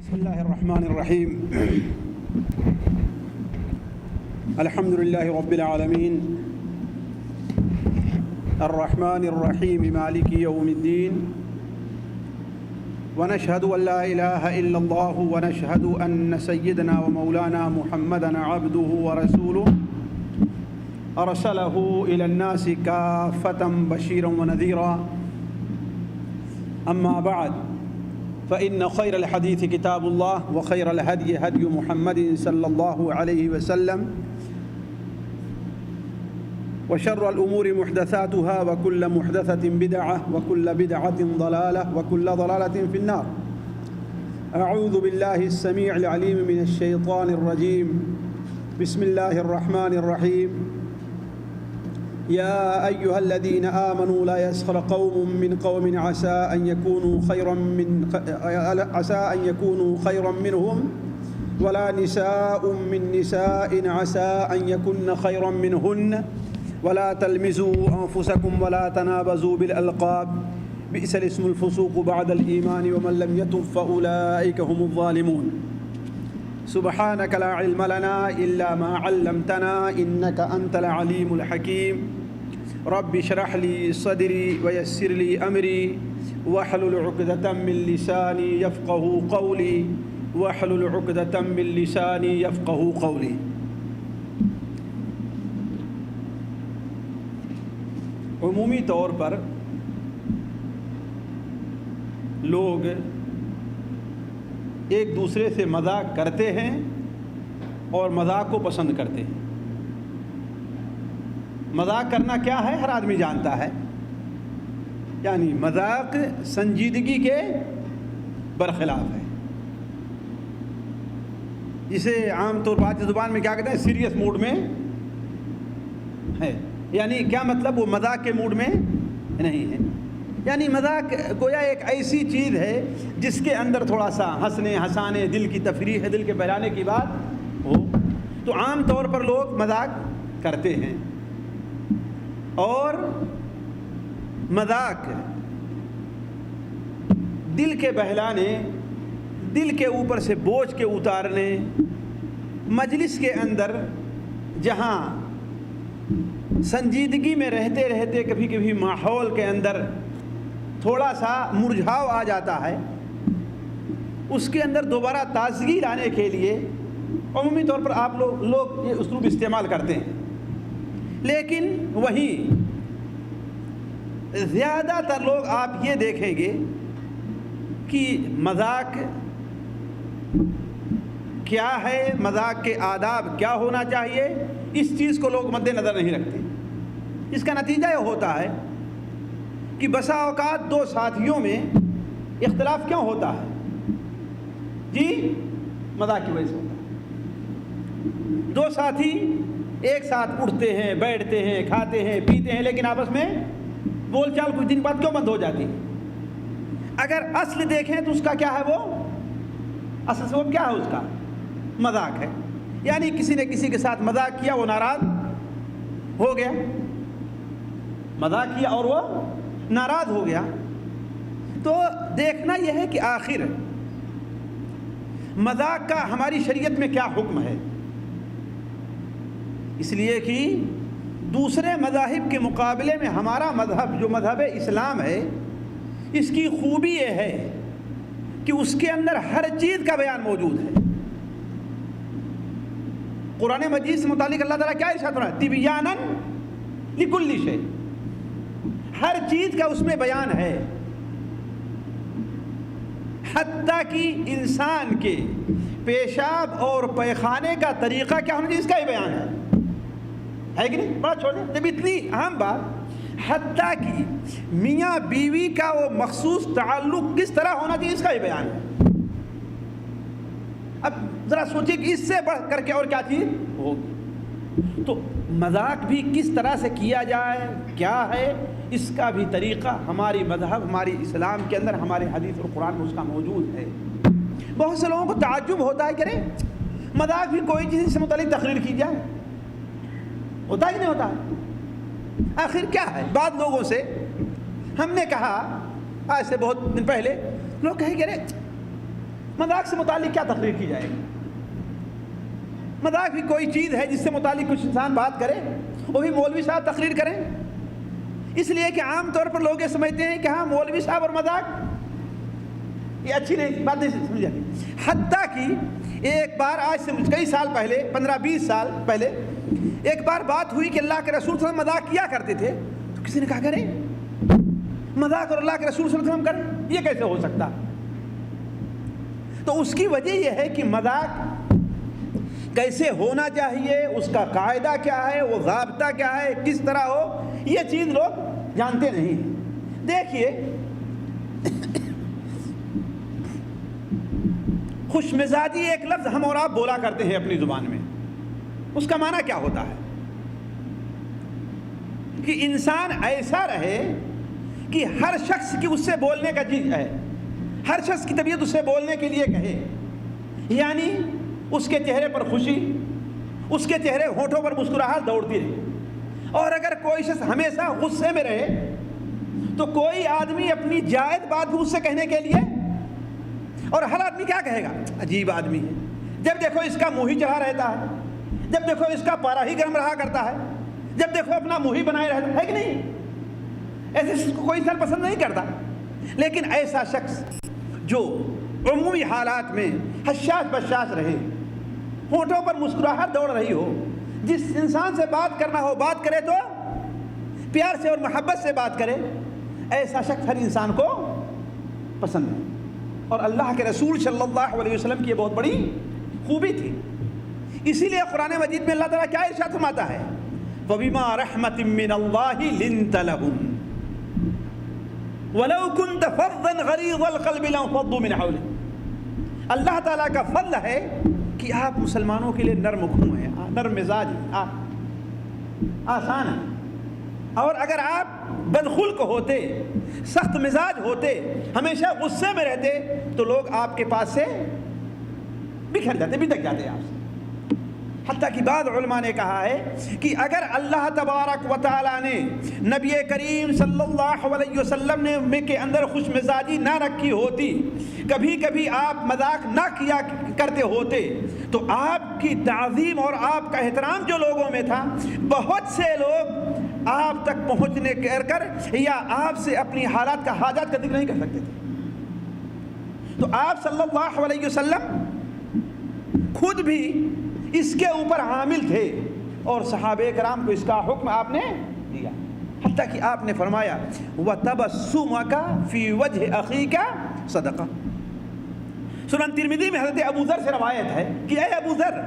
بسم الله الرحمن الرحيم. الحمد لله رب العالمين الرحمن الرحيم مالك يوم الدين، ونشهد أن لا إله إلا الله ونشهد أن سيدنا ومولانا محمدا عبده ورسوله أرسله إلى الناس كافة بشيرا ونذيرا. أما بعد فإن خير الحديث كتاب الله وخير الهدي هدي محمد صلى الله عليه وسلم وشر الأمور محدثاتها وكل محدثة بدعة وكل بدعة ضلالة وكل ضلالة في النار. أعوذ بالله السميع العليم من الشيطان الرجيم. بسم الله الرحمن الرحيم. يا أيها الذين آمنوا لا يسخر قوم من قوم عسى أن يكونوا خيرا منهم ولا نساء من نساء عسى أن يكن خيرا منهن ولا تلمزوا أنفسكم ولا تنابزوا بالألقاب بئس الاسم الفسوق بعد الإيمان ومن لم يتب فأولئك هم الظالمون. سبحانك لا علم لنا إلا ما علمتنا إنك أنت العليم الحكيم. رب اشرح لي صدري ويسر لي أمري واحلل عقدة من لساني يفقهوا قولي واحلل عقدة من لساني يفقهوا قولي. عمومی طور پر لوگ ایک دوسرے سے مذاق کرتے ہیں اور مذاق کو پسند کرتے ہیں. مذاق کرنا کیا ہے ہر آدمی جانتا ہے، یعنی مذاق سنجیدگی کے برخلاف ہے. اسے عام طور پر زبان میں کیا کہتے ہیں، سیریس موڈ میں ہے. یعنی کیا مطلب، وہ مذاق کے موڈ میں نہیں ہے. یعنی مذاق گویا ایک ایسی چیز ہے جس کے اندر تھوڑا سا ہنسنے ہنسانے، دل کی تفریح ہے، دل کے بہلانے کی بات ہو. تو عام طور پر لوگ مذاق کرتے ہیں، اور مذاق دل کے بہلانے، دل کے اوپر سے بوجھ کے اتارنے، مجلس کے اندر جہاں سنجیدگی میں رہتے رہتے کبھی کبھی ماحول کے اندر تھوڑا سا مرجھاؤ آ جاتا ہے، اس کے اندر دوبارہ تازگی لانے کے لیے عمومی طور پر آپ لوگ یہ اسلوب استعمال کرتے ہیں. لیکن وہیں زیادہ تر لوگ آپ یہ دیکھیں گے کہ مذاق کیا ہے، مذاق کے آداب کیا ہونا چاہیے، اس چیز کو لوگ مد نظر نہیں رکھتے. اس کا نتیجہ یہ ہوتا ہے کہ بسا اوقات دو ساتھیوں میں اختلاف کیوں ہوتا ہے؟ جی مذاق کی وجہ سے ہوتا ہے. دو ساتھی ایک ساتھ اٹھتے ہیں، بیٹھتے ہیں، کھاتے ہیں، پیتے ہیں، لیکن آپس میں بول چال کچھ دن بعد کیوں بند ہو جاتی ہے؟ اگر اصل دیکھیں تو اس کا کیا ہے، وہ اصل سبب کیا ہے، اس کا مذاق ہے. یعنی کسی نے کسی کے ساتھ مذاق کیا، وہ ناراض ہو گیا، مذاق کیا اور وہ ناراض ہو گیا. تو دیکھنا یہ ہے کہ آخر مذاق کا ہماری شریعت میں کیا حکم ہے. اس لیے کہ دوسرے مذاہب کے مقابلے میں ہمارا مذہب جو مذہب اسلام ہے، اس کی خوبی یہ ہے کہ اس کے اندر ہر چیز کا بیان موجود ہے. قرآن مجید سے متعلق اللہ تعالیٰ کیا ارشاد فرمایا، تبیانا لکل شیء، ہر چیز کا اس میں بیان ہے. حتیٰ کہ انسان کے پیشاب اور پیخانے کا طریقہ کیا ہونا چاہیے، اس کا ہی بیان ہے کہ نہیں؟ بڑا چھوٹے جب اتنی اہم بات، حتیٰ کہ میاں بیوی کا وہ مخصوص تعلق کس طرح ہونا چاہیے، اس کا ہی بیان ہے. اب ذرا سوچیں کہ اس سے بڑھ کر کے اور کیا چیز ہوگی. تو مذاق بھی کس طرح سے کیا جائے، کیا ہے، اس کا بھی طریقہ ہماری مذہب، ہماری اسلام کے اندر، ہمارے حدیث اور قرآن میں اس کا موجود ہے. بہت سے لوگوں کو تعجب ہوتا ہے کہ ارے مذاق بھی کوئی چیز سے متعلق تقریر کی جائے، ہوتا ہی نہیں ہوتا. آخر کیا ہے؟ بعض لوگوں سے ہم نے کہا، آج سے بہت دن پہلے لوگ کہیں کہ ارے مذاق سے متعلق کیا تقریر کی جائے گی؟ مذاق بھی کوئی چیز ہے جس سے متعلق کچھ انسان بات کرے، وہ بھی مولوی صاحب تقریر کریں؟ اس لیے کہ عام طور پر لوگ یہ سمجھتے ہیں کہ ہاں مولوی صاحب اور مذاق یہ اچھی نہیں بات نہیں سمجھ جاتی۔ حتیٰ کہ ایک بار آج سے کئی سال پہلے، 15-20 سال پہلے ایک بار بات ہوئی کہ اللہ کے رسول صلی اللہ علیہ وسلم مذاق کیا کرتے تھے، تو کسی نے کہا کریں مذاق اور اللہ کے رسول صلی اللہ علیہ وسلم کریں، یہ کیسے ہو سکتا؟ تو اس کی وجہ یہ ہے کہ مذاق کیسے ہونا چاہیے، اس کا قاعدہ کیا ہے، وہ ضابطہ کیا ہے، کس طرح ہو، یہ چیز لوگ جانتے نہیں۔ دیکھیے خوش مزاجی ایک لفظ ہم اور آپ بولا کرتے ہیں اپنی زبان میں، اس کا معنی کیا ہوتا ہے؟ کہ انسان ایسا رہے کہ ہر شخص کی اس سے بولنے کا چیز ہے، ہر شخص کی طبیعت اس سے بولنے کے لیے کہے، یعنی اس کے چہرے پر خوشی، اس کے چہرے ہونٹوں پر مسکراہٹ دوڑتی رہے۔ اور اگر کوئی شخص ہمیشہ غصے میں رہے تو کوئی آدمی اپنی جائز بات بھی اس سے کہنے کے لیے، اور ہر آدمی کیا کہے گا؟ عجیب آدمی ہے، جب دیکھو اس کا منہ ہی چڑھا رہتا ہے، جب دیکھو اس کا پارا ہی گرم رہا کرتا ہے، جب دیکھو اپنا منہ ہی بنائے رہتا ہے کہ نہیں؟ ایسے شخص کو کوئی انسان پسند نہیں کرتا۔ لیکن ایسا شخص جو عمومی حالات میں حشاش بشاش رہے، ہونٹوں پر مسکراہٹ دوڑ رہی ہو، جس انسان سے بات کرنا ہو بات کرے تو پیار سے اور محبت سے بات کرے، ایسا شخص ہر انسان کو پسند ہے۔ اور اللہ کے رسول صلی اللہ علیہ وسلم کی یہ بہت بڑی خوبی تھی۔ اسی لیے قرآن مجید میں اللہ تعالیٰ کیا ارشاد فرماتا ہے؟ فَبِمَا رَحْمَةٍ مِّنَ اللَّهِ لِنْتَ لَهُمْ وَلَوْ كُنْتَ فَظًّا غَلِيظَ الْقَلْبِ لَانفَضُّوا مِنْ حَوْلِكَ۔ اللہ تعالیٰ کا فضل ہے کہ آپ مسلمانوں کے لیے نرم خو ہیں، نرم مزاج ہیں، آسان ہیں۔ اور اگر آپ بدخلق ہوتے، سخت مزاج ہوتے، ہمیشہ غصے میں رہتے، تو لوگ آپ کے پاس سے بکھر جاتے، بھٹک جاتے آپ سے۔ حتیٰ کہ بعض علماء نے کہا ہے کہ اگر اللہ تبارک و تعالیٰ نے نبی کریم صلی اللہ علیہ وسلم نے کے اندر خوش مزاجی نہ رکھی ہوتی، کبھی کبھی آپ مذاق نہ کیا کرتے ہوتے، تو آپ کی تعظیم اور آپ کا احترام جو لوگوں میں تھا، بہت سے لوگ آپ تک پہنچنے کر یا آپ سے اپنی حالات کا حاجات کا ذکر نہیں کر سکتے تھے۔ تو آپ صلی اللہ علیہ وسلم خود بھی اس کے اوپر عامل تھے، اور صحابہ کرام کو اس کا حکم آپ نے دیا۔ حتیٰ کہ آپ نے فرمایا وَتَبَسُّمَكَ فِي وَجْهِ أَخِيكَ صَدَقَةٌ۔ سنن ترمذی میں حضرت ابو ذر سے روایت ہے کہ اے ابو ذر،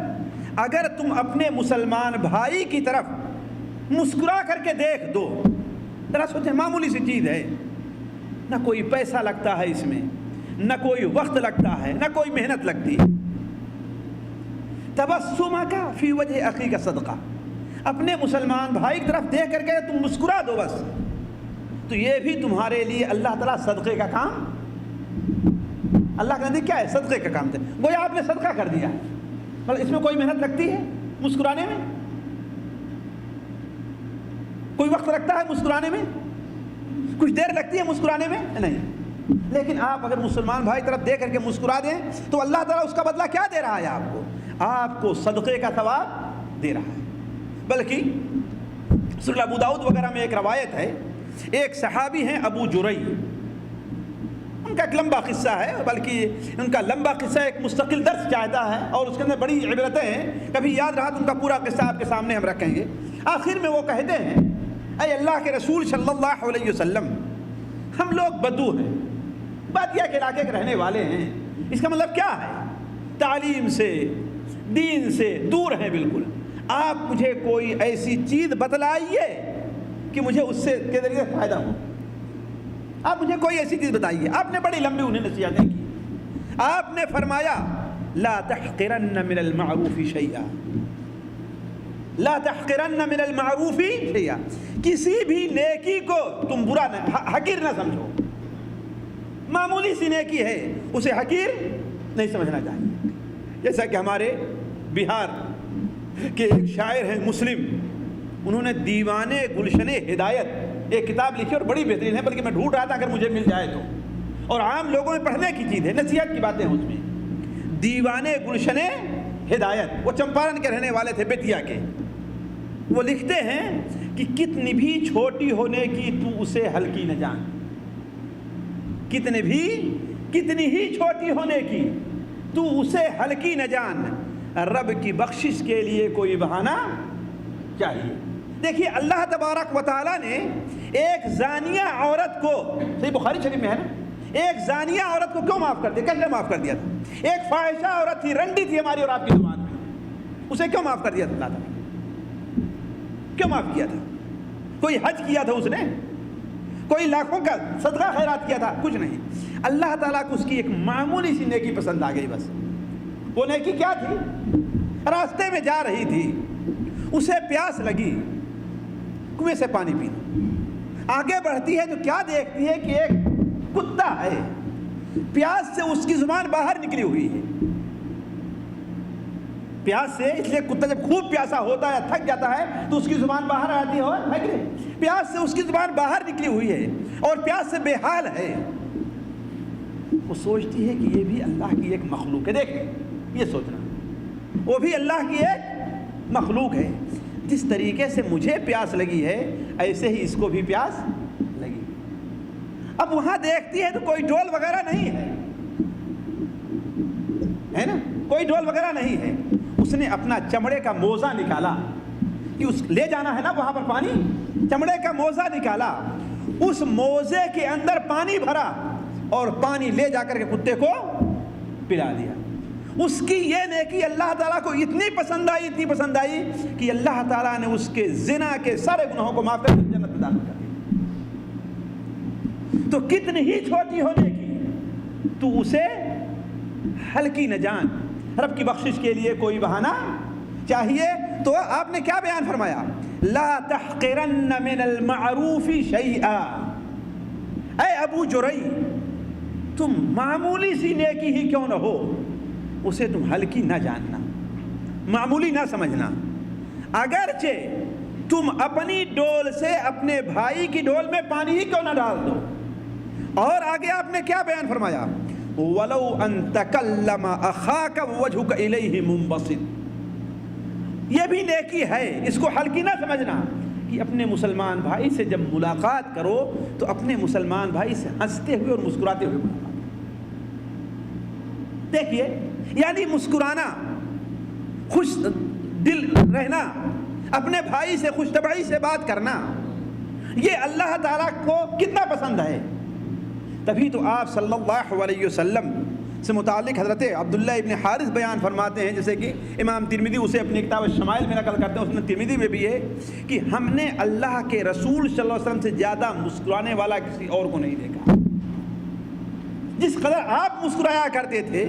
اگر تم اپنے مسلمان بھائی کی طرف مسکرا کر کے دیکھ دو، ذرا سوچیں، معمولی سی چیز ہے، نہ کوئی پیسہ لگتا ہے اس میں، نہ کوئی وقت لگتا ہے، نہ کوئی محنت لگتی ہے۔ تبسمک فی وجہ اخیک صدقہ، اپنے مسلمان بھائی کی طرف دیکھ کر کے تم مسکرا دو بس، تو یہ بھی تمہارے لیے اللہ تعالیٰ صدقے کا کام، اللہ کا نزدیک کیا ہے؟ صدقے کا کام تھا، گویا آپ نے صدقہ کر دیا۔ مطلب اس میں کوئی محنت لگتی ہے مسکرانے میں؟ کوئی وقت لگتا ہے مسکرانے میں؟ کچھ دیر لگتی ہے مسکرانے میں؟ نہیں۔ لیکن آپ اگر مسلمان بھائی طرف دیکھ کر کے مسکرا دیں تو اللہ تعالیٰ اس کا بدلہ کیا دے رہا ہے؟ آپ کو صدقے کا ثواب دے رہا ہے۔ بلکہ سنن ابو داؤد وغیرہ میں ایک روایت ہے، ایک صحابی ہیں ابو جرئی، ان کا ایک لمبا قصہ ہے، بلکہ ان کا لمبا قصہ ایک مستقل درس چاہتا ہے اور اس کے اندر بڑی عبرتیں ہیں، کبھی یاد رہا تو ان کا پورا قصہ آپ کے سامنے ہم رکھیں گے۔ آخر میں وہ کہتے ہیں، اے اللہ کے رسول صلی اللہ علیہ وسلم، ہم لوگ بدو ہیں، بادیہ کے علاقے کے رہنے والے ہیں۔ اس کا مطلب کیا ہے؟ تعلیم سے، دین سے دور ہیں بالکل۔ آپ مجھے کوئی ایسی چیز بتلائیے کہ مجھے اس سے کے ذریعے فائدہ ہو۔ آپ مجھے کوئی ایسی چیز بتائیے۔ آپ نے بڑی لمبی انہیں نصیحتیں کی۔ آپ نے فرمایا لا تحقرن من المعروف شیئا، لا تحقرن من المعروف شیئا، کسی بھی نیکی کو تم برا نہ، حقیر نہ سمجھو۔ معمولی سی نیکی ہے، اسے حقیر نہیں سمجھنا چاہیے۔ جیسا کہ ہمارے بہار کے ایک شاعر ہیں مسلم، انہوں نے دیوان گلشن ہدایت ایک کتاب لکھی اور بڑی بہترین ہے، بلکہ میں ڈھونڈ رہا تھا اگر مجھے مل جائے تو، اور عام لوگوں میں پڑھنے کی چیز ہے، نصیحت کی باتیں ہیں اس میں۔ دیوانے گلشن ہدایت، وہ چمپارن کے رہنے والے تھے، بیتیا کے. وہ لکھتے ہیں کہ کتنی بھی چھوٹی ہونے کی تو اسے ہلکی نہ جان، کتنی ہی چھوٹی ہونے کی تو اسے ہلکی نہ جان، رب کی بخشش کے لیے کوئی بہانہ چاہیے. دیکھیے اللہ تبارک و تعالیٰ نے ایک زانیہ عورت کو، صحیح بخاری شریف میں ہے نا، ایک زانیہ عورت کو کیوں معاف کر دیا؟ کیسے معاف کر دیا تھا؟ ایک فاحشہ عورت تھی، رنڈی تھی ہماری اور آپ کی زبان میں، اسے کیوں معاف کر دیا تھا اللہ تعالیٰ؟ کیوں معاف کیا تھا؟ کوئی حج کیا تھا اس نے؟ کوئی لاکھوں کا صدقہ خیرات کیا تھا؟ کچھ نہیں. اللہ تعالیٰ کو اس کی ایک معمولی سی نیکی پسند آ گئی بس. وہ نیکی کیا تھی؟ راستے میں جا رہی تھی، اسے پیاس لگی، کنویں سے پانی پینا. آگے بڑھتی ہے تو کیا دیکھتی ہے کہ ایک کتا ہے، پیاس سے اس کی زبان باہر نکلی ہوئی ہے. پیاس سے، اس لیے کتا جب خوب پیاسا ہوتا ہے، تھک جاتا ہے تو اس کی زبان باہر آتی ہے، اور پیاس سے اس کی زبان باہر نکلی ہوئی ہے اور پیاس سے بے حال ہے. وہ سوچتی ہے کہ یہ بھی اللہ کی ایک مخلوق ہے. دیکھیں یہ سوچنا، وہ بھی اللہ کی ایک مخلوق ہے. جس طریقے سے مجھے پیاس لگی ہے ایسے ہی اس کو بھی پیاس لگی. اب وہاں دیکھتی ہے تو کوئی ڈول وغیرہ نہیں ہے نا، کوئی ڈول وغیرہ نہیں ہے. اس نے اپنا چمڑے کا موزہ نکالا کہ اس لے جانا ہے نا وہاں پر پانی، چمڑے کا موزہ نکالا، اس موزے کے اندر پانی بھرا اور پانی لے جا کر کے کتے کو پلا دیا. اس کی یہ نیکی اللہ تعالیٰ کو اتنی پسند آئی کہ اللہ تعالیٰ نے اس کے زنا کے سارے گناہوں کو معاف کر کے جنت میں داخل کر دیا. تو کتنی ہی چھوٹی ہونے کی تو اسے ہلکی نہ جان، رب کی بخشش کے لیے کوئی بہانہ چاہیے. تو آپ نے کیا بیان فرمایا؟ لا تحقرن من المعروف شیئا. اے ابو جرئی، تم معمولی سی نیکی ہی کیوں نہ ہو اسے تم ہلکی نہ جاننا، معمولی نہ سمجھنا. اگرچہ تم اپنی ڈول سے اپنے بھائی کی ڈول میں پانی ہی کیوں نہ ڈال دو. اور آگے آپ نے کیا بیان فرمایا؟ وَلَوْ أَن تَكَلَّمَ أَخَاكَ وَوَجْهُكَ إِلَيْهِ مُنبَسِطٌ. یہ بھی نیکی ہے، اس کو ہلکی نہ سمجھنا کہ اپنے مسلمان بھائی سے جب ملاقات کرو تو اپنے مسلمان بھائی سے ہنستے ہوئے اور مسکراتے ہوئے ملاقات. دیکھیے یعنی مسکرانا، خوش دل رہنا، اپنے بھائی سے خوش طبعی سے بات کرنا، یہ اللہ تعالیٰ کو کتنا پسند ہے. تبھی تو آپ صلی اللہ علیہ وسلم سے متعلق حضرت عبداللہ ابن حارث بیان فرماتے ہیں، جیسے کہ امام ترمذی اسے اپنی کتاب الشمائل میں نقل کرتے ہیں، اس میں ترمذی میں بھی ہے کہ ہم نے اللہ کے رسول صلی اللہ علیہ وسلم سے زیادہ مسکرانے والا کسی اور کو نہیں دیکھا. جس قدر آپ مسکرایا کرتے تھے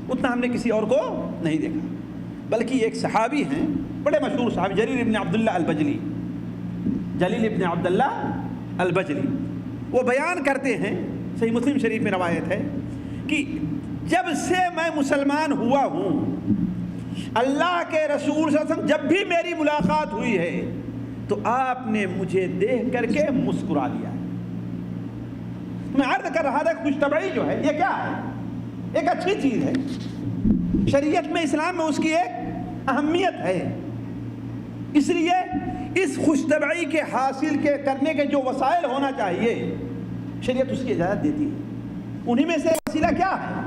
اتنا ہم نے کسی اور کو نہیں دیکھا. بلکہ ایک صحابی ہیں، بڑے مشہور صحابی، جلیل ابن عبداللہ البجلی، وہ بیان کرتے ہیں، صحیح مسلم شریف میں روایت ہے کہ جب سے میں مسلمان ہوا ہوں اللہ کے رسول صلی اللہ علیہ وسلم جب بھی میری ملاقات ہوئی ہے تو آپ نے مجھے دیکھ کر کے مسکرا دیا. میں عرض کر رہا تھا خوش طبعی جو ہے یہ کیا ہے؟ ایک اچھی چیز ہے. شریعت میں، اسلام میں اس کی ایک اہمیت ہے. اس لیے اس خوش طبعی کے حاصل کرنے کے جو وسائل ہونا چاہیے شریعت اس کی اجازت دیتی ہے. انہی میں سے وسیلہ کیا ہے؟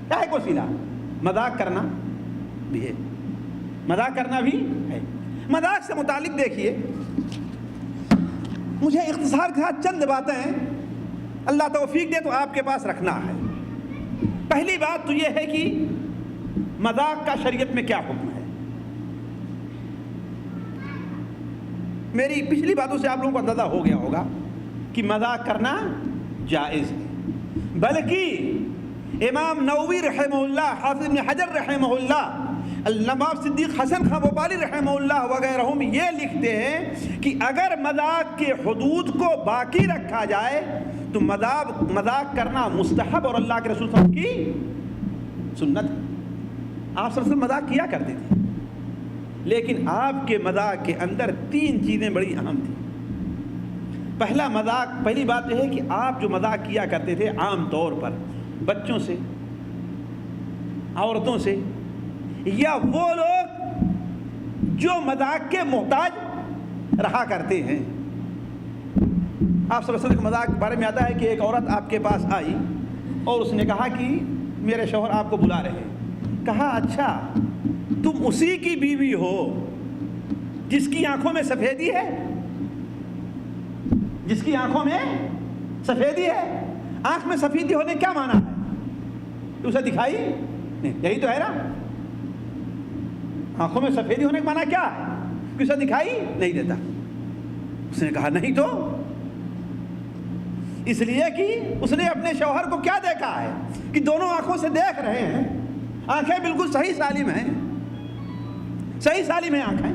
کیا ہے وسیلہ؟ مذاق کرنا بھی ہے، مذاق کرنا بھی ہے. مذاق سے متعلق دیکھیے، مجھے اختصار کے ساتھ چند باتیں اللہ توفیق دے تو آپ کے پاس رکھنا ہے. پہلی بات تو یہ ہے کہ مذاق کا شریعت میں کیا حکم ہے. میری پچھلی باتوں سے آپ لوگوں کو اندازہ ہو گیا ہوگا کہ مذاق کرنا جائز ہے. بلکہ امام نووی رحمہ اللہ، حافظ ابن حجر رحمہ اللہ، نواب صدیق حسن خان بھوپالی رحمہ اللہ وغیرہ یہ لکھتے ہیں کہ اگر مذاق کے حدود کو باقی رکھا جائے تو مذاق کرنا مستحب اور اللہ کے رسول صلی اللہ علیہ وسلم کی سنت ہے. آپ صلی اللہ علیہ وسلم مذاق کیا کرتے تھے، لیکن آپ کے مذاق کے اندر 3 چیزیں بڑی اہم تھیں. پہلی بات یہ ہے کہ آپ جو مذاق کیا کرتے تھے عام طور پر بچوں سے، عورتوں سے، یا وہ لوگ جو مذاق کے محتاج رہا کرتے ہیں۔ آپ صلی اللہ علیہ وسلم کے مذاق کے بارے میں آتا ہے کہ ایک عورت آپ کے پاس آئی اور اس نے کہا کہ میرے شوہر آپ کو بلا رہے ہیں۔ کہا اچھا تم اسی کی بیوی ہو جس کی آنکھوں میں سفیدی ہے؟ جس کی آنکھوں میں سفیدی ہے؟ آنکھ میں سفیدی ہونے کیا معنی ہے؟ اسے دکھائی نہیں، یہی تو ہے نا، آنکھوں میں سفیدی ہونے کا معنی کیا ہے؟ کہ اسے دکھائی نہیں دیتا۔ اس نے کہا نہیں تو، اس لیے کہ اس نے اپنے شوہر کو کیا دیکھا ہے کہ دونوں آنکھوں سے دیکھ رہے ہیں، آنکھیں بالکل صحیح سالم ہیں، صحیح سالم ہیں آنکھیں،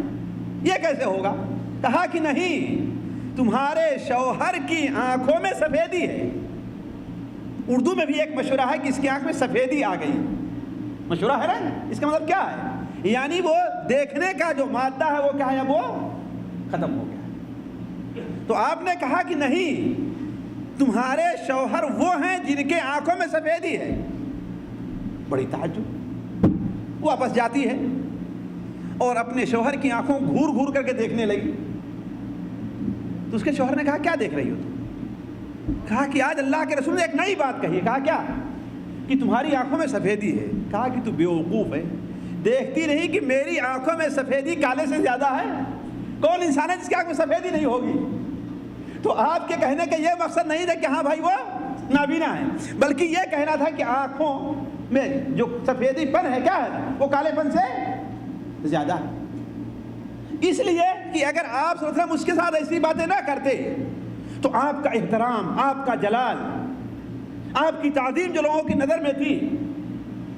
یہ کیسے ہوگا؟ کہا کہ نہیں، تمہارے شوہر کی آنکھوں میں سفیدی ہے۔ اردو میں بھی ایک مشورہ ہے کہ اس کی آنکھ میں سفیدی آ گئی، مشورہ ہے نا، اس کا مطلب کیا ہے؟ یعنی وہ دیکھنے کا جو مادہ ہے وہ کیا ہے، وہ ختم ہو گیا۔ تو آپ نے کہا کہ نہیں، تمہارے شوہر وہ ہیں جن کے آنکھوں میں سفیدی ہے۔ بڑی تعجب، وہ واپس جاتی ہے اور اپنے شوہر کی آنکھوں گھور گھور کر کے دیکھنے لگی۔ تو اس کے شوہر نے کہا کیا دیکھ رہی ہو تم؟ کہا کہ آج اللہ کے رسول نے ایک نئی بات کہی ہے۔ کہا کیا؟ کہ تمہاری آنکھوں میں سفیدی ہے۔ کہا کہ تو بیوقوف ہے، دیکھتی نہیں کہ میری آنکھوں میں سفیدی کالے سے زیادہ ہے؟ کون انسان ہے جس کی آنکھ میں سفیدی نہیں ہوگی؟ تو آپ کے کہنے کا یہ مقصد نہیں تھا کہ ہاں بھائی وہ نابینا ہے، بلکہ یہ کہنا تھا کہ آنکھوں میں جو سفیدی پن ہے کیا ہے، وہ کالے پن سے زیادہ ہے۔ اس لیے کہ اگر آپ صلی اللہ علیہ وسلم اس کے ساتھ ایسی باتیں نہ کرتے تو آپ کا احترام، آپ کا جلال، آپ کی تعظیم جو لوگوں کی نظر میں تھی،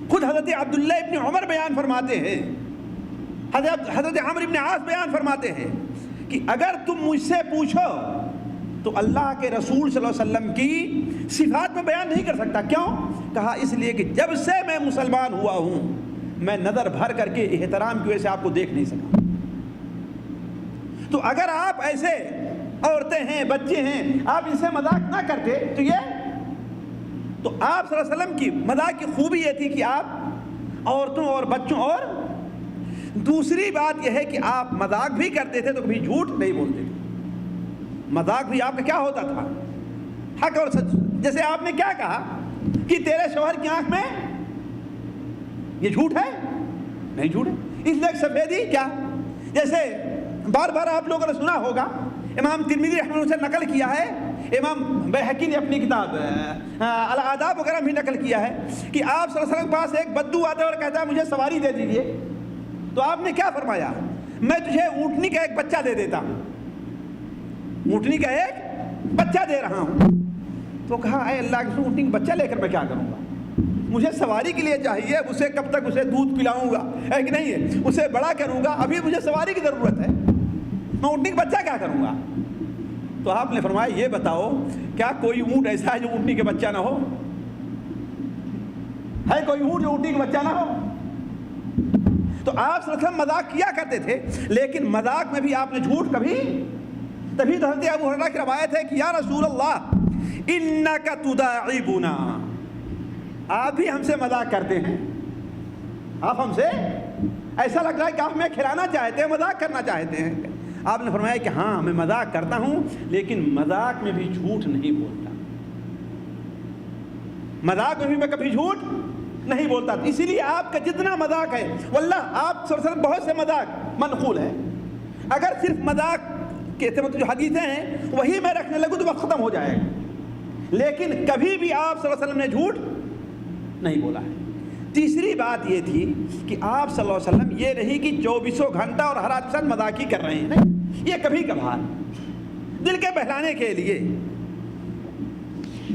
خود حضرت عبداللہ ابن عمر بیان فرماتے ہیں، حضرت عمرو ابن عاص بیان فرماتے ہیں کہ اگر تم مجھ سے پوچھو تو اللہ کے رسول صلی اللہ علیہ وسلم کی صفات میں بیان نہیں کر سکتا۔ کیوں؟ کہا اس لیے کہ جب سے میں مسلمان ہوا ہوں میں نظر بھر کر کے احترام کی وجہ سے آپ کو دیکھ نہیں سکا۔ تو اگر آپ ایسے عورتیں ہیں، بچے ہیں، آپ ان سے مذاق نہ کرتے تو آپ صلی اللہ علیہ وسلم کی مذاق کی خوبی یہ تھی کہ آپ عورتوں اور بچوں، اور دوسری بات یہ ہے کہ آپ مذاق بھی کرتے تھے تو کبھی جھوٹ نہیں بولتے تھے۔ مذاق بھی آپ کا کیا ہوتا تھا؟ حق اور سچ۔ جیسے آپ نے کیا کہا کہ تیرے شوہر کی آنکھ میں یہ جھوٹ ہے؟ نہیں جھوٹ ہے، اس لیے سفیدی کیا؟ جیسے بار بار آپ لوگوں نے سنا ہوگا، امام ترمذی رحمہ اللہ سے نقل کیا ہے، امام بیہقی نے اپنی کتاب الآداب وغیرہ بھی نقل کیا ہے کہ آپ صلی اللہ علیہ وسلم کے پاس ایک بدو آتا ہے اور کہتا ہے مجھے سواری دے دیجئے۔ تو آپ نے کیا فرمایا؟ میں تجھے اونٹنی کا ایک بچہ دے دیتا ہوں، اونٹنی کا ایک بچہ دے رہا ہوں۔ تو کہا اے اللہ کے رسول، اونٹنی کا بچہ لے کر میں کیا کروں گا؟ مجھے سواری کے لیے چاہیے، اسے کب تک اسے دودھ پلاؤں گا ہے کہ نہیں ہے، اسے بڑا کروں گا، ابھی مجھے سواری کی ضرورت ہے، میں اونٹنی کا بچہ کیا کروں گا؟ تو آپ نے فرمایا یہ بتاؤ کیا کوئی اونٹ ایسا ہے جو اونٹنی کے بچہ نہ ہو؟ ہے کوئی اونٹ جو اونٹنی کا بچہ نہ ہو؟ تو آپ صلی اللہ علیہ وسلم مذاق کیا کرتے تھے، لیکن مذاق میں بھی آپ نے جھوٹ کبھی، تبھی تو حضرت ابو ہریرہ کی روایت ہے کہ یا رسول اللہ انک تداعبنا، آپ بھی ہم سے مذاق کرتے ہیں، آپ ہم سے ایسا لگ رہا ہے کہ آپ ہمیں کھلانا چاہتے ہیں، مذاق کرنا چاہتے ہیں۔ آپ نے فرمایا کہ ہاں میں مذاق کرتا ہوں لیکن مذاق میں بھی جھوٹ نہیں بولتا، مذاق میں بھی میں کبھی جھوٹ نہیں بولتا۔ اسی لیے آپ کا جتنا مذاق ہے، واللہ آپ صلی اللہ علیہ وسلم بہت سے مذاق منقول ہیں، اگر صرف مذاق کے اعتبار جو حدیثیں ہیں وہی میں رکھنے لگوں تو وقت ختم ہو جائے گا، لیکن کبھی بھی آپ صلی اللہ علیہ وسلم نے جھوٹ نہیں بولا ہے۔ تیسری بات یہ تھی کہ آپ صلی اللہ علیہ وسلم یہ نہیں کہ 24 گھنٹہ اور ہر آدمی مذاق ہی کر رہے ہیں، یہ کبھی کبھار دل کے بہلانے کے لیے،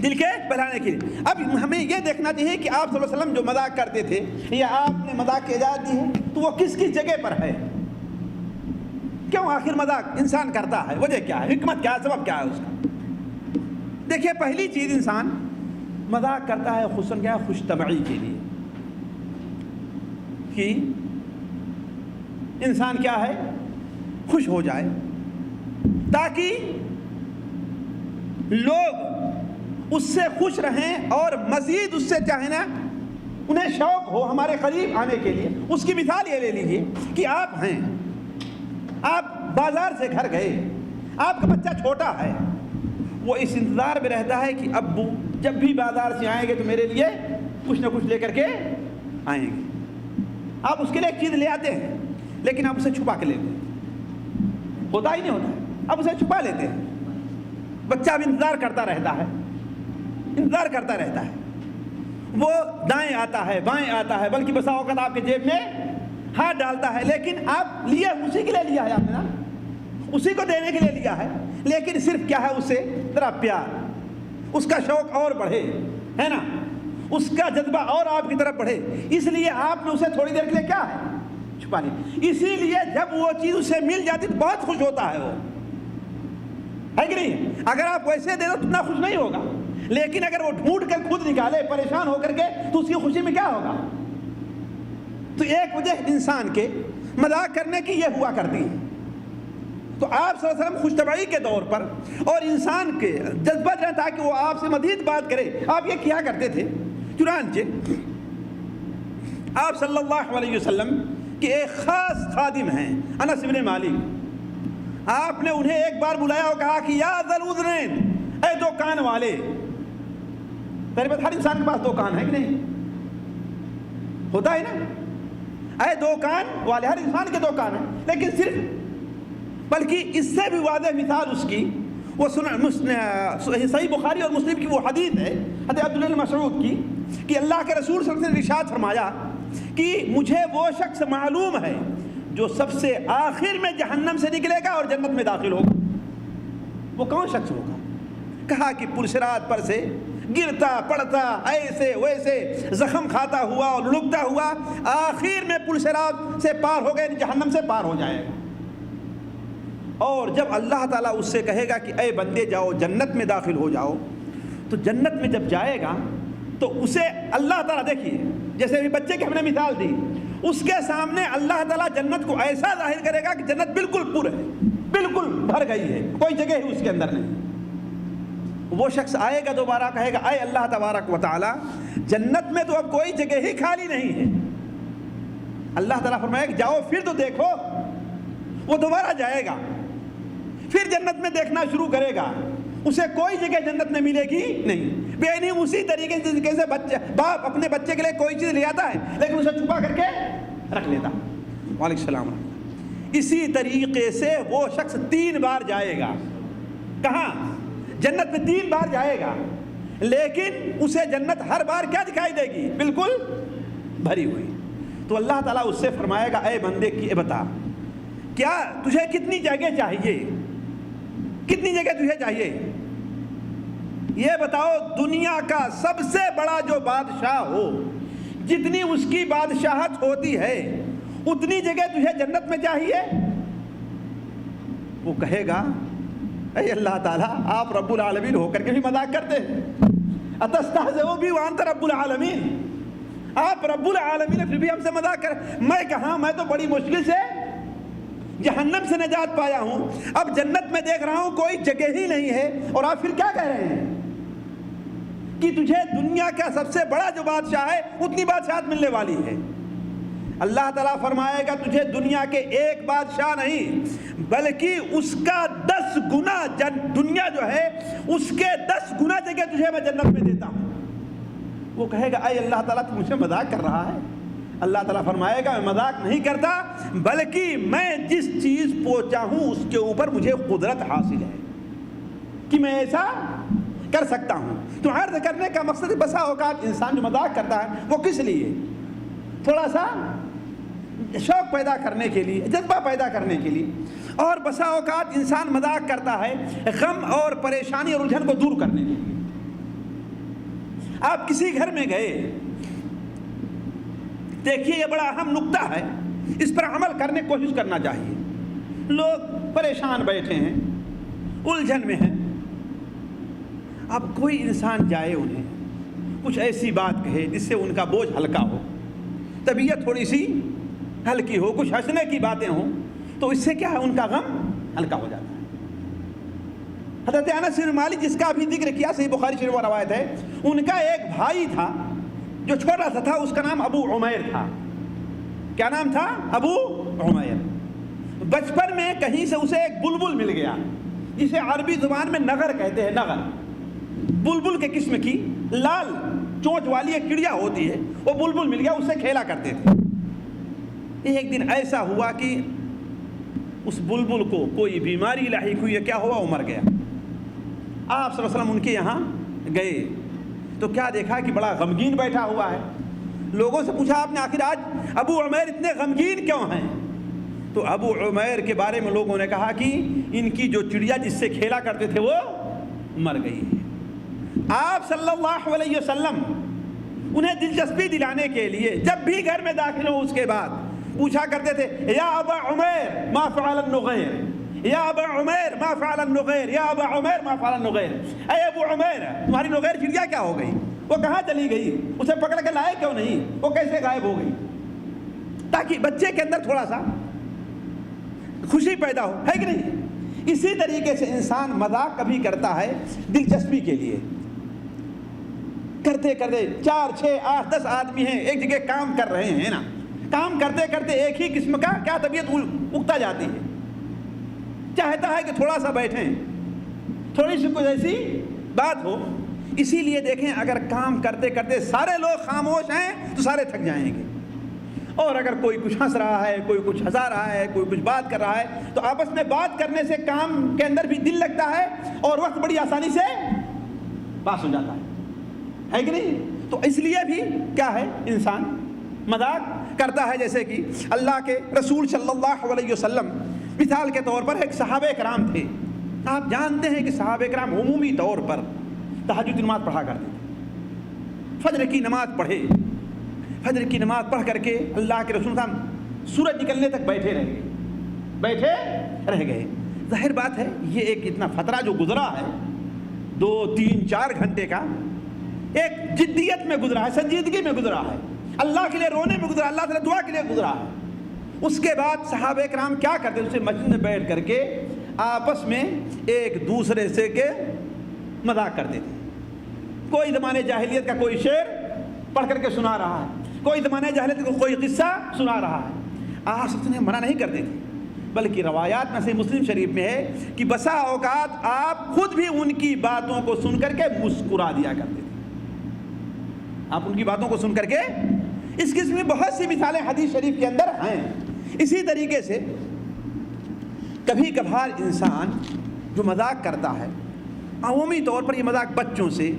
دل کے بہلانے کے لیے۔ اب ہمیں یہ دیکھنا چاہیے کہ آپ صلی اللہ علیہ وسلم جو مذاق کرتے تھے یا آپ نے مذاق کی اجازت دی ہے تو وہ کس کس جگہ پر ہے؟ کیوں آخر مذاق انسان کرتا ہے؟ وجہ کیا ہے؟ حکمت کیا ہے؟ سبب کیا ہے اس کا؟ دیکھیے پہلی چیز انسان مذاق کرتا ہے خصوصاً کیا ہے؟ خوش طبعی کے لیے، کہ انسان کیا ہے؟ خوش ہو جائے، تاکہ لوگ اس سے خوش رہیں اور مزید اس سے چاہیں نا انہیں شوق ہو ہمارے قریب آنے کے لیے. اس کی مثال یہ لے لیجئے کہ آپ ہیں, آپ بازار سے گھر گئے, آپ کا بچہ چھوٹا ہے, وہ اس انتظار میں رہتا ہے کہ ابو جب بھی بازار سے آئیں گے تو میرے لیے کچھ نہ کچھ لے کر کے آئیں گے. آپ اس کے لیے ایک چیز لے آتے ہیں لیکن آپ اسے چھپا کے لیتے ہیں, ہوتا ہی نہیں ہوتا ہے, آپ اسے چھپا لیتے ہیں. بچہ اب انتظار کرتا رہتا ہے, انتظار کرتا رہتا ہے, وہ دائیں آتا ہے بائیں آتا ہے, بلکہ بسا اوقات آپ کے جیب میں ہاتھ ڈالتا ہے, لیکن آپ لیے اسی کے لیے لیا ہے, آپ نے نا اسی کو دینے کے لیے لیا ہے, لیکن صرف کیا ہے اسے ذرا پیار, اس کا شوق اور بڑھے, ہے نا, اس کا جذبہ اور آپ کی طرف بڑھے, اس لیے آپ نے اسے تھوڑی دیر کے لیے کیا ہے چھپا لیا. اسی لیے جب وہ چیز اسے مل جاتی تو بہت خوش ہوتا ہے, وہ ہے کہ نہیں. اگر آپ ویسے دے دو تو اتنا خوش نہیں ہوگا, لیکن اگر وہ ڈھونڈ کر خود نکالے پریشان ہو کر کے تو اس کی خوشی میں کیا ہوگا. تو ایک وجہ انسان کے مذاق کرنے کی یہ ہوا کرتی ہے. تو آپ صلی اللہ علیہ وسلم خوش طبعی کے طور پر اور انسان کے جذبہ رہتا کہ وہ آپ سے مزید بات کرے, آپ یہ کیا کرتے تھے. چنانچہ آپ صلی اللہ علیہ وسلم کے ایک خاص خادم ہیں انس بن مالک, آپ نے انہیں ایک بار بلایا اور کہا کہ یا ذل اذنین, اے دو کان والے. میرے پاس ہر انسان کے پاس دو کان ہے کہ نہیں, ہوتا ہے نا, اے دو کان والے, ہر انسان کے دو کان ہیں, لیکن صرف بلکہ اس سے بھی واضح مثال اس کی وہ صحیح بخاری اور مسلم کی وہ حدیث ہے حضرت عبداللہ بن مسعود کی کہ اللہ کے رسول صلی اللہ علیہ وسلم نے ارشاد فرمایا کہ مجھے وہ شخص معلوم ہے جو سب سے آخر میں جہنم سے نکلے گا اور جنت میں داخل ہوگا. وہ کون شخص ہوگا؟ کہا کہ پلسرات پر سے گرتا پڑتا ایسے ویسے زخم کھاتا ہوا اور لڑکتا ہوا آخر میں پلسرات سے پار ہو گئے, جہنم سے پار ہو جائے گا. اور جب اللہ تعالیٰ اس سے کہے گا کہ اے بندے جاؤ جنت میں داخل ہو جاؤ, تو جنت میں جب جائے گا تو اسے اللہ تعالیٰ, دیکھیے جیسے بھی بچے کی ہم نے مثال دی, اس کے سامنے اللہ تعالیٰ جنت کو ایسا ظاہر کرے گا کہ جنت بالکل پر ہے, بالکل بھر گئی ہے, کوئی جگہ ہی اس کے اندر نہیں. وہ شخص آئے گا دوبارہ کہے گا اے اللہ تبارک و تعالیٰ جنت میں تو اب کوئی جگہ ہی خالی نہیں ہے. اللہ تعالیٰ فرمائے کہ جاؤ پھر تو دیکھو. وہ دوبارہ جائے گا, پھر جنت میں دیکھنا شروع کرے گا, اسے کوئی جگہ جنت میں ملے گی نہیں. بے نہیں اسی طریقے سے باپ اپنے بچے کے لیے کوئی چیز لے آتا ہے لیکن اسے چھپا کر کے رکھ لیتا. وعلیکم السلام. اسی طریقے سے وہ شخص 3 بار جائے گا, کہاں جنت میں 3 بار جائے گا, لیکن اسے جنت ہر بار کیا دکھائی دے گی, بالکل بھری ہوئی. تو اللہ تعالیٰ اس سے فرمائے گا اے بندے کی بتا کیا تجھے کتنی جگہ چاہیے, کتنی جگہ تجھے چاہیے, یہ بتاؤ. دنیا کا سب سے بڑا جو بادشاہ ہو, جتنی اس کی بادشاہت ہوتی ہے اتنی جگہ تجھے جنت میں چاہیے. وہ کہے گا اے اللہ تعالیٰ آپ رب العالمین ہو کر کے بھی مذاق کرتے ہیں, اتستہزئ بی وانت رب العالمین, آپ رب العالمین پھر بھی ہم سے مذاق کر. میں کہاں, میں تو بڑی مشکل سے جہنم سے نجات پایا ہوں, اب جنت میں دیکھ رہا ہوں کوئی جگہ ہی نہیں ہے, اور آپ پھر کیا کہہ رہے ہیں کہ تجھے دنیا کا سب سے بڑا جو بادشاہ ہے اتنی بادشاہت ملنے والی ہے. اللہ تعالیٰ فرمائے گا تجھے دنیا کے ایک بادشاہ نہیں بلکہ اس کا 10 گنا دنیا جو ہے اس کے 10 گنا جگہ تجھے میں جنت میں دیتا ہوں. وہ کہے گا اے اللہ تعالیٰ تو مجھے مذاق کر رہا ہے. اللہ تعالیٰ فرمائے گا میں مذاق نہیں کرتا, بلکہ میں جس چیز کو چاہوں اس کے اوپر مجھے قدرت حاصل ہے کہ میں ایسا کر سکتا ہوں. تو عرض کرنے کا مقصد بسا اوقات انسان جو مذاق کرتا ہے وہ کس لیے, تھوڑا سا شوق پیدا کرنے کے لیے, جذبہ پیدا کرنے کے لیے, اور بسا اوقات انسان مذاق کرتا ہے غم اور پریشانی اور الجھن کو دور کرنے کے لیے. آپ کسی گھر میں گئے, دیکھیے یہ بڑا اہم نقطہ ہے, اس پر عمل کرنے کی کوشش کرنا چاہیے. لوگ پریشان بیٹھے ہیں, الجھن میں ہیں. اب کوئی انسان جائے انہیں کچھ ایسی بات کہے جس سے ان کا بوجھ ہلکا ہو, طبیعت تھوڑی سی ہلکی ہو, کچھ ہنسنے کی باتیں ہوں, تو اس سے کیا ہے ان کا غم ہلکا ہو جاتا ہے. حضرت انس بن مالک جس کا ابھی ذکر کیا, صحیح بخاری شریف روایت ہے, ان کا ایک بھائی تھا جو چھوٹا سا تھا اس کا نام ابو عمیر تھا. کیا نام تھا؟ ابو عمیر. بچپن میں کہیں سے اسے ایک بلبل مل گیا جسے عربی زبان میں نغر کہتے ہیں. نغر بلبل کے قسم کی لال چونچ والی ایک چڑیا ہوتی ہے, وہ بلبل مل گیا, اس سے کھیلا کرتے تھے. ایک دن ایسا ہوا کہ اس بلبل کو کوئی بیماری لاحق ہوئی, کیا ہوا, وہ مر گیا. آپ صلی اللہ علیہ وسلم ان کے یہاں گئے تو کیا دیکھا کہ بڑا غمگین بیٹھا ہوا ہے. لوگوں سے پوچھا آپ نے آخر آج ابو عمیر اتنے غمگین کیوں ہیں؟ تو ابو عمیر کے بارے میں لوگوں نے کہا کہ ان کی جو چڑیا جس سے کھیلا کرتے تھے وہ مر گئی ہے. آپ صلی اللہ علیہ وسلم انہیں دلچسپی دلانے کے لیے جب بھی گھر میں داخل ہو اس کے بعد پوچھا کرتے تھے, یا ابا عمیر ما فعل النغیر, یا ابا عمیر ما فعل النغیر, یا ابا عمیر ما فعل النغیر. اے ابو عمیر, تمہاری نغیر چڑیا کیا ہو گئی, وہ کہاں چلی گئی, اسے پکڑ کے لائے کیوں نہیں, وہ کیسے غائب ہو گئی, تاکہ بچے کے اندر تھوڑا سا خوشی پیدا ہو, ہے کہ نہیں. اسی طریقے سے انسان مذاق کبھی کرتا ہے دلچسپی کے لیے. کرتے کرتے 4 6 8 10 آدمی ہیں ایک جگہ کام کر رہے ہیں نا, کام کرتے کرتے ایک ہی قسم کا کیا طبیعت اگتا جاتی ہے, چاہتا ہے کہ تھوڑا سا بیٹھیں, تھوڑی سی کوئی ایسی بات ہو. اسی لیے دیکھیں اگر کام کرتے کرتے سارے لوگ خاموش ہیں تو سارے تھک جائیں گے, اور اگر کوئی کچھ ہنس رہا ہے, کوئی کچھ ہنسا رہا ہے, کوئی کچھ بات کر رہا ہے تو آپس میں بات کرنے سے کام کے اندر بھی دل لگتا ہے اور وقت بڑی آسانی سے پاس ہو جاتا ہے کہ نہیں. تو اس لیے بھی کیا ہے انسان مذاق کرتا ہے. جیسے کہ اللہ کے رسول صلی اللہ علیہ وسلم مثال کے طور پر ایک صحابہ کرام تھے. آپ جانتے ہیں کہ صحابہ کرام عمومی طور پر تہجد نماز پڑھا کرتے تھے. فجر کی نماز پڑھے, فجر کی نماز پڑھ کر کے اللہ کے رسول صاحب سورج نکلنے تک بیٹھے رہ گئے. ظاہر بات ہے یہ ایک اتنا فترہ جو گزرا ہے 2 3 4 گھنٹے کا, ایک جدیت میں گزرا ہے, سنجیدگی میں گزرا ہے, اللہ کے لیے رونے میں گزرا, اللہ تعالیٰ دعا کے لیے گزرا ہے. اس کے بعد صحابہ کرام کیا کرتے, اسے مسجد میں بیٹھ کر کے آپس میں ایک دوسرے سے کے مذاق کرتے تھے. کوئی زمانے جاہلیت کا کوئی شعر پڑھ کر کے سنا رہا ہے, کوئی زمانے جاہلیت کا کوئی قصہ سنا رہا ہے. آپ سب نے منع نہیں کرتے تھے, بلکہ روایات میں سے مسلم شریف میں ہے کہ بسا اوقات آپ خود بھی ان کی باتوں کو سن کر کے مسکرا دیا کرتے تھے. آپ ان کی باتوں کو سن کر کے, اس قسم میں بہت سی مثالیں حدیث شریف کے اندر ہیں. اسی طریقے سے کبھی کبھار انسان جو مذاق کرتا ہے, عمومی طور پر یہ مذاق بچوں سے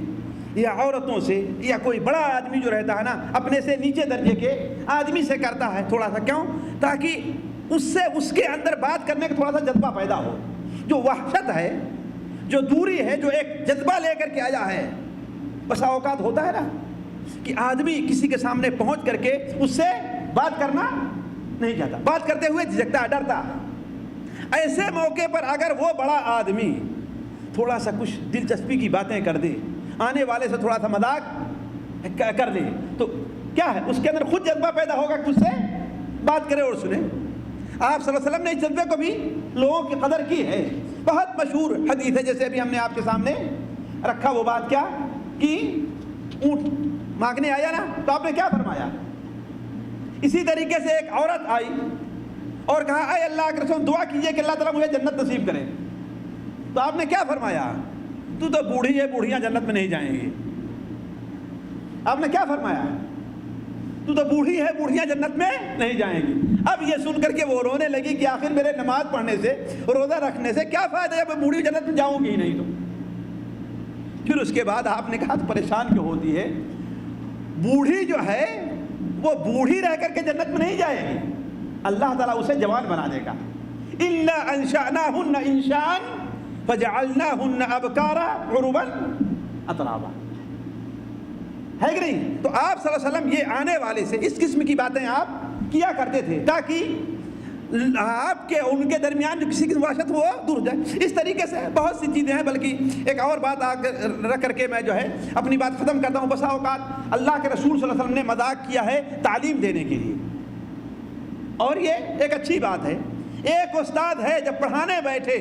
یا عورتوں سے یا کوئی بڑا آدمی جو رہتا ہے نا اپنے سے نیچے درجے کے آدمی سے کرتا ہے تھوڑا سا, کیوں, تاکہ اس سے اس کے اندر بات کرنے کا تھوڑا سا جذبہ پیدا ہو. جو وحشت ہے, جو دوری ہے, جو ایک جذبہ لے کر کے آیا ہے. بسا اوقات ہوتا ہے نا کہ آدمی کسی کے سامنے پہنچ کر کے اس سے بات کرنا نہیں چاہتا, بات کرتے ہوئے جھجکتا ہے, ڈرتا ہے. ایسے موقع پر اگر وہ بڑا آدمی تھوڑا سا کچھ دلچسپی کی باتیں کر دے, آنے والے سے تھوڑا سا مذاق کر لے, تو کیا ہے اس کے اندر خود جذبہ پیدا ہوگا کہ اس سے بات کرے اور سنے. آپ صلی اللہ علیہ وسلم نے اس جذبے کو بھی لوگوں کی قدر کی ہے. بہت مشہور حدیث ہے, جیسے ابھی ہم نے آپ کے سامنے رکھا وہ بات, کیا کہ اونٹ مانگنے آیا نا تو آپ نے کیا فرمایا. اسی طریقے سے ایک عورت آئی اور کہا اے اللہ کے رسول دعا کیجئے کہ اللہ تعالیٰ مجھے جنت نصیب کرے. تو آپ نے کیا فرمایا, تو بوڑھی ہے, بوڑھیاں جنت میں نہیں جائیں گی. آپ نے کیا فرمایا, تو بوڑھی ہے, بوڑھیاں جنت میں نہیں جائیں گی. اب یہ سن کر کے وہ رونے لگی کہ آخر میرے نماز پڑھنے سے, روزہ رکھنے سے کیا فائدہ ہے, میں بوڑھی جنت میں جاؤں گی نہیں. تو پھر اس کے بعد آپ نے کہا تو پریشان کیوں ہوتی ہے, بوڑھی جو ہے وہ بوڑھی رہ کر کے جنت میں نہیں جائے گی, اللہ تعالیٰ اسے جوان بنا دے گا. اِنَّا أَنشَأْنَاهُنَّ إِنشَاءً فَجَعَلْنَاهُنَّ أَبْكَارًا عُرُبًا أَتْرَابًا, ہے کہ نہیں. تو آپ صلی اللہ علیہ وسلم یہ آنے والے سے اس قسم کی باتیں آپ کیا کرتے تھے تاکہ آپ کے ان کے درمیان جو کسی کی وحشت وہ دور جائے. اس طریقے سے بہت سی چیزیں ہیں, بلکہ ایک اور بات رکھ کر کے میں جو ہے اپنی بات ختم کرتا ہوں. بسا اوقات اللہ کے رسول صلی اللہ علیہ وسلم نے مذاق کیا ہے تعلیم دینے کے لیے, اور یہ ایک اچھی بات ہے. ایک استاد ہے جب پڑھانے بیٹھے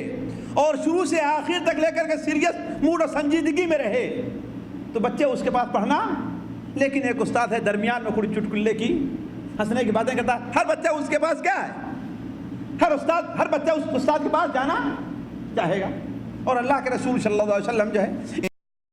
اور شروع سے آخر تک لے کر کے سیریس موڈ اور سنجیدگی میں رہے تو بچے اس کے پاس پڑھنا لیکن ایک استاد ہے درمیان میں کھڑی چٹکلے کی ہنسنے کی باتیں کرتا، ہر بچہ اس کے پاس کیا ہے، ہر بچہ اس استاد کے پاس جانا چاہے گا. اور اللہ کے رسول صلی اللہ علیہ وسلم جو ہے